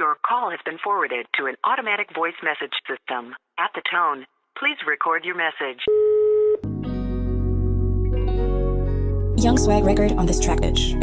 Your call has been forwarded to an automatic voice message system. At the tone, please record your message. Young Swag record on this track, bitch.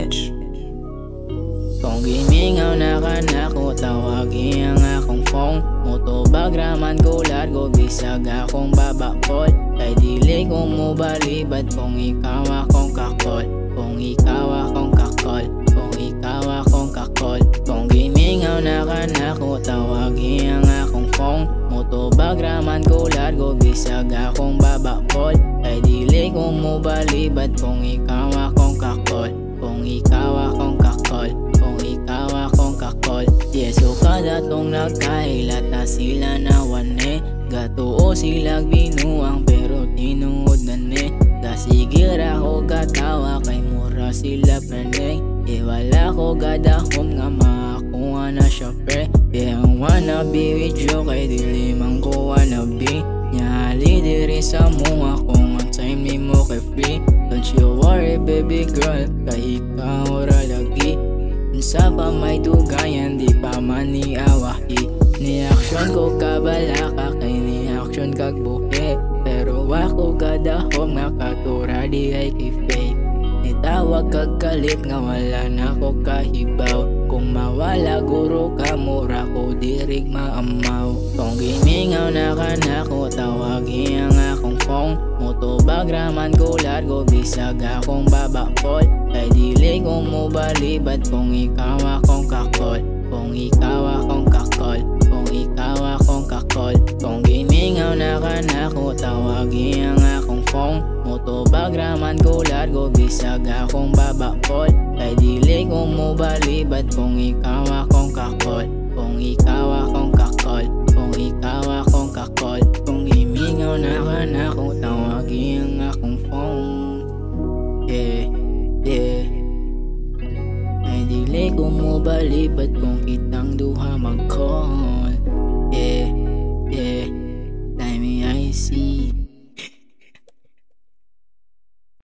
Kung gimingaw na ka na ko, tawagi ang akong phone. Motobagraman ko largo, bisag akong babakol. Kay dili ko mo balibad kung ikaw akong kakol. Kung ikaw akong kakol, kung ikaw akong kakol. Kung gimingaw na ka na ko, tawagi ang akong phone. Motobagraman ko largo, bisag akong babakol. Kay dili ko mo balibad kung ikaw akong kakol. Kung ikaw akong kakol, kung ikaw akong kakol. Yeso kada tong nagkailat na sila nawane. Gatuo sila binuang pero tinuod na ne. Kasigir ako katawa kay mura sila praneng. Wala ko gadahom nga makakuha na siya pre. I wanna be with you kay dili man ko wanna be. Nyali diri sa mga kung ang time ni mo kay free. Don't you worry baby girl, kay ikaw ra lagi. Unsa pa may dugayan, di pa man ni awahi. Ni action ko kabala ka, kay ni action kag buhi. Pero ako gadahom nga katura di ay kay nitawag kag kalit nga wala na ko kahibaw. Kung mawala guro ka, mura ko dirig maamaw. Kung gimingaw na ka na ko, tawagi ang akong phone. Motobagraman ko largo, bisag akong babakol. Kay dili ko mo balibad kung ikaw akong kakol. Kung ikaw akong kakol, kung ikaw akong kakol. Kung gimingaw na ka na ko, tawagi ang akong phone. Motobagraman ko largo, bisag akong babakol. Kay dili ko mo balibad kung ikaw akong kakol. Kung ikaw akong kakol, kung ikaw akong kakol. Kung gimingaw na ka na ko, tawagi ang akong phone. Ay dili ko mo balibad kung kitang duha mag-call.